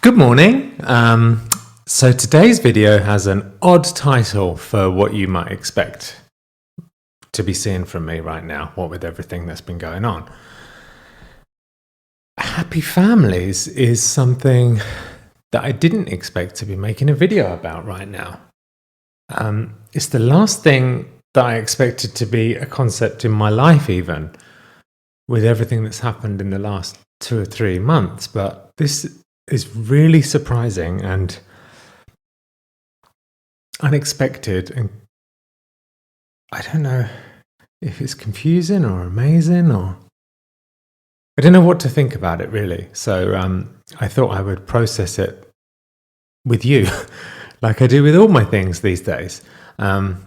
Good morning. So today's video has an odd title for what you might expect to be seeing from me right now, what with everything that's been going on. Happy families is something that I didn't expect to be making a video about right now. It's the last thing that I expected to be a concept in my life, even with everything that's happened in the last 2 or 3 months. But this is really surprising and unexpected, and I don't know if it's confusing or amazing, or I don't know what to think about it really. So I thought I would process it with you like I do with all my things these days. I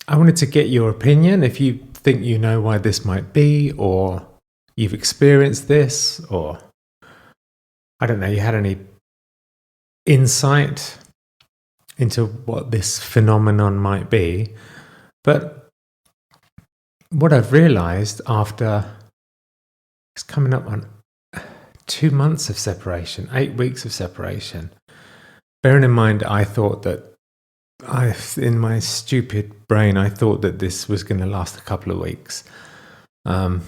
wanted to get your opinion, if you think you know why this might be, or you've experienced this, or I don't know, you had any insight into what this phenomenon might be. But what I've realized after it's coming up on 2 months of separation, 8 weeks of separation, bearing in mind I thought that in my stupid brain, I thought that this was going to last a couple of weeks. So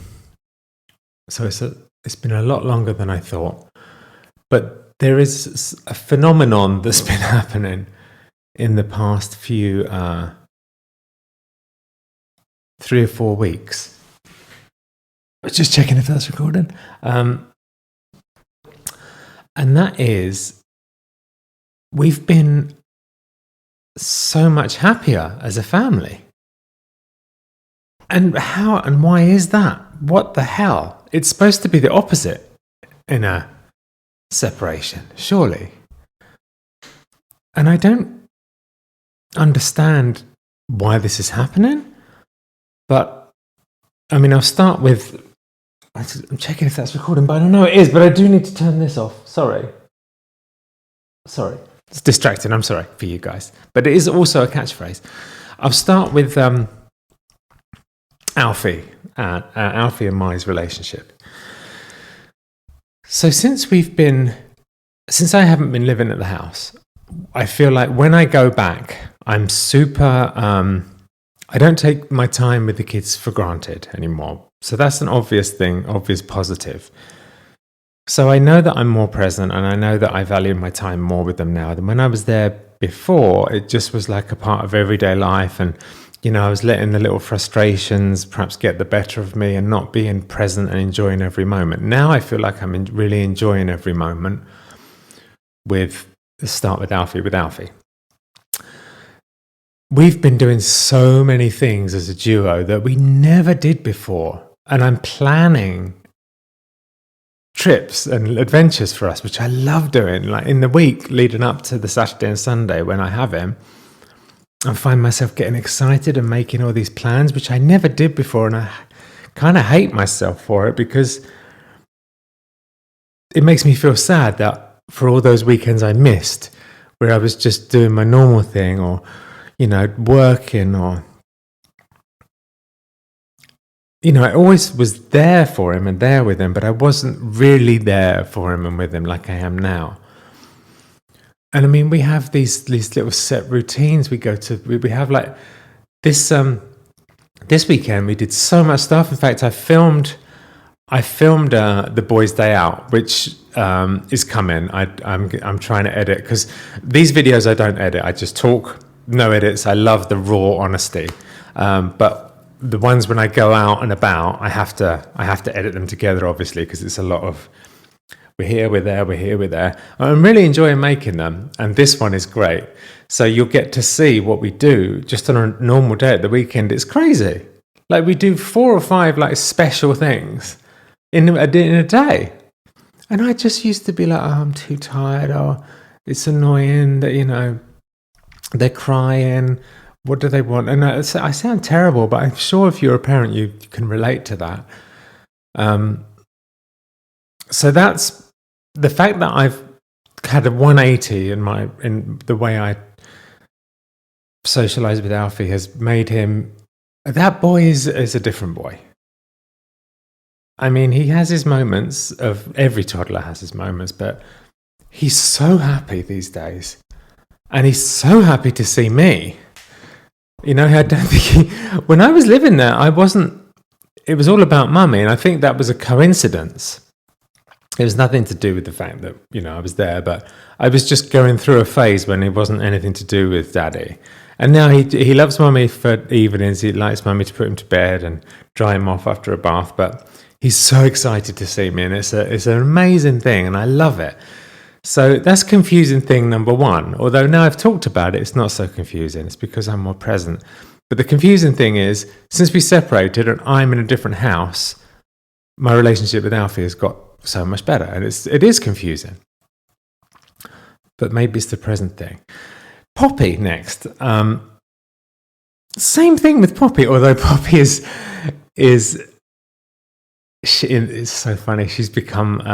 it's been a lot longer than I thought. But there is a phenomenon that's been happening in the past few 3 or 4 weeks. I was just checking if that's recorded. And that is, we've been so much happier as a family. And how and why is that? What the hell? It's supposed to be the opposite in a separation, surely. And I don't understand why this is happening. But I mean, I'll start with, I'm checking if that's recording, but I don't know it is, but I do need to turn this off. Sorry. It's distracting. I'm sorry for you guys. But it is also a catchphrase. I'll start with Alfie and Mai's relationship. So since I haven't been living at the house, I feel like when I go back, I'm super, I don't take my time with the kids for granted anymore. So that's an obvious thing, obvious positive. So I know that I'm more present, and I know that I value my time more with them now than when I was there before. It just was like a part of everyday life, and I was letting the little frustrations perhaps get the better of me and not being present and enjoying every moment. Now I feel like I'm really enjoying every moment with Alfie. We've been doing so many things as a duo that we never did before. And I'm planning trips and adventures for us, which I love doing. Like in the week leading up to the Saturday and Sunday when I have him, I find myself getting excited and making all these plans, which I never did before. And I kind of hate myself for it, because it makes me feel sad that for all those weekends I missed, where I was just doing my normal thing, or, working, or, I always was there for him and there with him, but I wasn't really there for him and with him like I am now. And I mean, we have these little set routines. We have like this weekend we did so much stuff. In fact, I filmed The Boys' Day Out, which is coming. I'm trying to edit, because these videos I don't edit. I just talk, no edits. I love the raw honesty. But the ones when I go out and about, I have to edit them together, obviously, because it's a lot of we're here, we're there. I'm really enjoying making them, and this one is great. So you'll get to see what we do just on a normal day at the weekend. It's crazy. Like we do 4 or 5 like special things in a day. And I just used to be like, oh, I'm too tired, or it's annoying that, they're crying. What do they want? And I sound terrible, but I'm sure if you're a parent, you can relate to that. So that's the fact that I've had a 180 in the way I socialize with Alfie has made him. That boy is a different boy. I mean, he has his moments every toddler has his moments, but he's so happy these days. And he's so happy to see me. You know, I don't think when I was living there, it was all about mummy. And I think that was a coincidence. It was nothing to do with the fact that, I was there, but I was just going through a phase when it wasn't anything to do with daddy. And now he loves mummy for evenings. He likes mummy to put him to bed and dry him off after a bath. But he's so excited to see me, and it's an amazing thing, and I love it. So that's confusing thing number one. Although now I've talked about it, it's not so confusing. It's because I'm more present. But the confusing thing is, since we separated and I'm in a different house, my relationship with Alfie has got so much better, and it is confusing. But maybe it's the present thing. Poppy next. Same thing with Poppy, although Poppy is it's so funny. She's becoming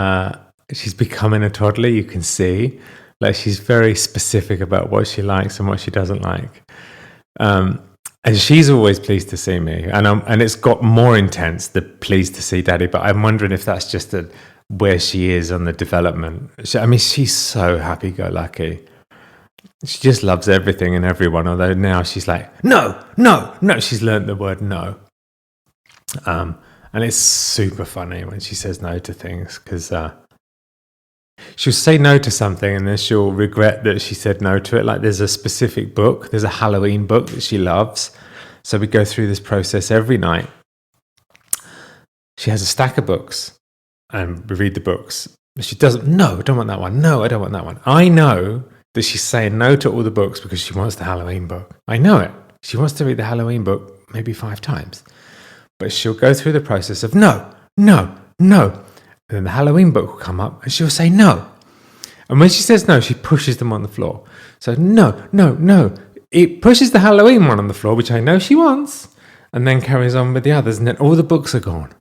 a toddler. You can see, like, she's very specific about what she likes and what she doesn't like. And she's always pleased to see me, and it's got more intense, the pleased to see daddy. But I'm wondering if that's just where she is on the development. She's so happy-go-lucky. She just loves everything and everyone. Although now she's like, no. She's learned the word no. And it's super funny when she says no to things, because she'll say no to something and then she'll regret that she said no to it. Like, there's a specific book, there's a Halloween book that she loves. So we go through this process every night. She has a stack of books and we read the books. She doesn't, no, I don't want that one. No, I don't want that one. I know that she's saying no to all the books because she wants the Halloween book. I know it. She wants to read the Halloween book maybe 5 times. But she'll go through the process of no. And then the Halloween book will come up and she'll say no. And when she says no, she pushes them on the floor. So no. It pushes the Halloween one on the floor, which I know she wants, and then carries on with the others. And then all the books are gone.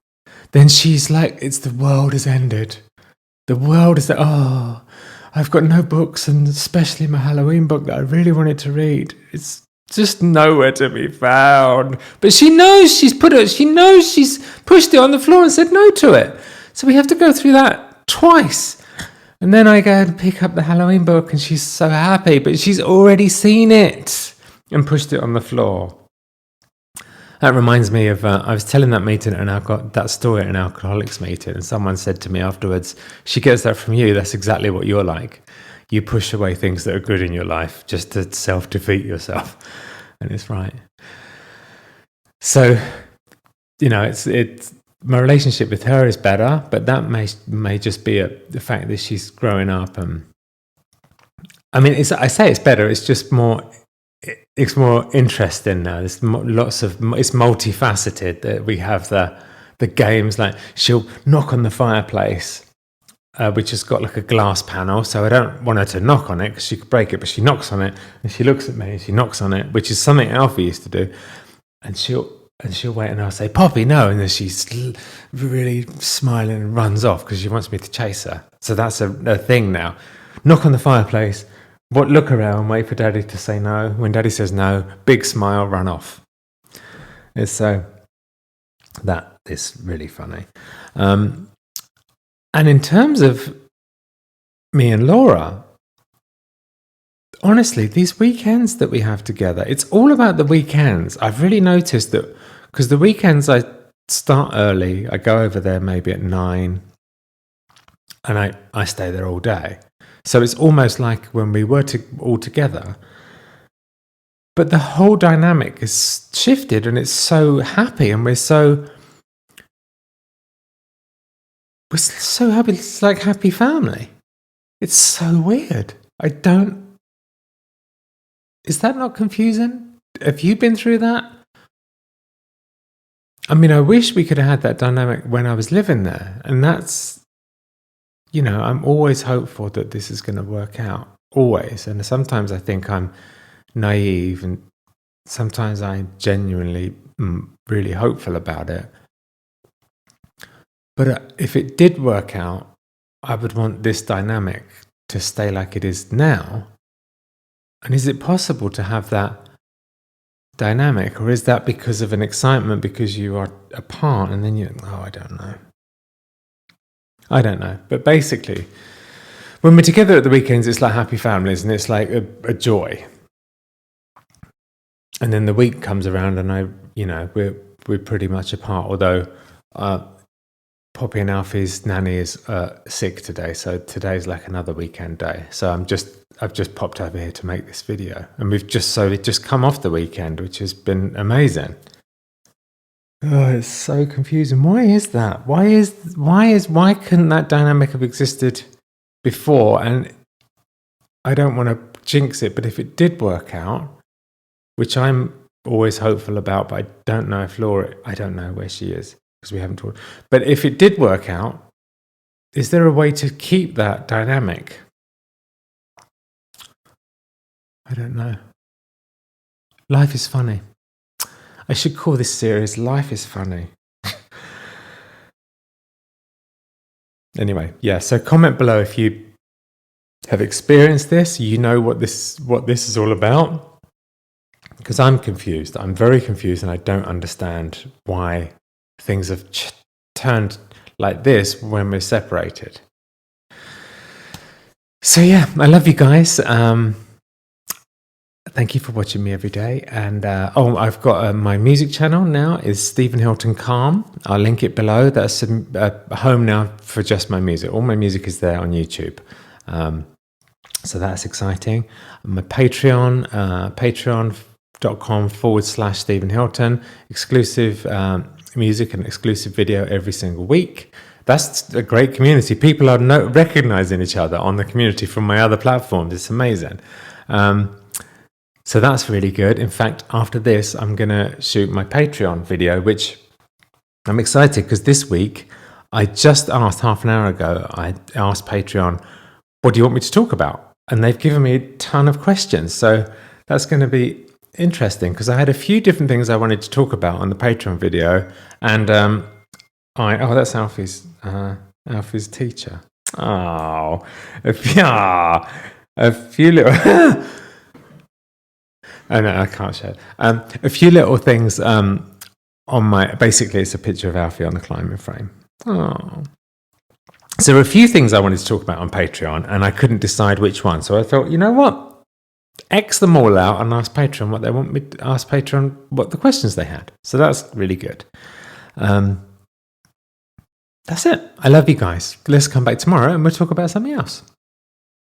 Then she's like, the world has ended. The world is I've got no books, and especially my Halloween book that I really wanted to read. It's just nowhere to be found. But she knows she's pushed it on the floor and said no to it. So we have to go through that twice. And then I go and pick up the Halloween book and she's so happy, but she's already seen it and pushed it on the floor. That reminds me of, I was telling that meeting and I got that story at an alcoholics meeting, and someone said to me afterwards, she gets that from you. That's exactly what you're like. You push away things that are good in your life just to self-defeat yourself. And it's right. So, it's my relationship with her is better, but that may just be the fact that she's growing up. I say it's better. It's just more. It's more interesting now. There's it's multifaceted. That we have the games, like she'll knock on the fireplace, which has got like a glass panel. So I don't want her to knock on it because she could break it. But she knocks on it, and she looks at me, and she knocks on it, which is something Alfie used to do. And she'll wait, and I'll say, Poppy, no. And then she's really smiling and runs off because she wants me to chase her. So that's a thing now. Knock on the fireplace, look around, wait for daddy to say no. When daddy says no, big smile, run off. It's so, that is really funny. And in terms of me and Laura, honestly, these weekends that we have together, it's all about the weekends. I've really noticed that, because the weekends I start early, I go over there maybe at 9, and I stay there all day. So it's almost like when we were all together. But the whole dynamic is shifted, and it's so happy, and we're so happy. It's like happy family. It's so weird. Is that not confusing? Have you been through that? I wish we could have had that dynamic when I was living there. And that's, I'm always hopeful that this is going to work out. Always. And sometimes I think I'm naive, and sometimes I'm genuinely really hopeful about it. But if it did work out, I would want this dynamic to stay like it is now. And is it possible to have that dynamic, or is that because of an excitement because you are apart, and then I don't know. But basically, when we're together at the weekends, it's like happy families, and it's like a joy. And then the week comes around, and we're pretty much apart. Although Poppy and Alfie's nanny is sick today, so today's like another weekend day. So I've just popped over here to make this video, and we've just come off the weekend, which has been amazing. Oh, it's so confusing. Why is that? Why couldn't that dynamic have existed before? And I don't want to jinx it, but if it did work out, which I'm always hopeful about, but I don't know if I don't know where she is because we haven't talked. But if it did work out, is there a way to keep that dynamic? I don't know. Life is funny. I should call this series Life is Funny. Anyway, yeah, so comment below if you have experienced this, you know what this is all about. Because I'm confused. I'm very confused, and I don't understand why things have turned like this when we're separated. So yeah, I love you guys. Thank you for watching me every day. And I've got my music channel now is Stephen Hilton Calm. I'll link it below. That's a home now for just my music. All my music is there on YouTube. So that's exciting. My Patreon, patreon.com/Stephen Hilton. Exclusive music and exclusive video every single week. That's a great community. People are recognizing each other on the community from my other platforms. It's amazing. So that's really good. In fact, after this, I'm going to shoot my Patreon video, which I'm excited because this week I just asked half an hour ago, I asked Patreon, what do you want me to talk about? And they've given me a ton of questions. So that's going to be interesting because I had a few different things I wanted to talk about on the Patreon video. And that's Alfie's teacher. Oh, a few little... Oh no, I can't show it. A few little things on basically it's a picture of Alfie on the climbing frame. Oh. So there are a few things I wanted to talk about on Patreon, and I couldn't decide which one. So I thought, you know what? X them all out and ask Patreon what they want me to ask Patreon, what the questions they had. So that's really good. That's it. I love you guys. Let's come back tomorrow and we'll talk about something else.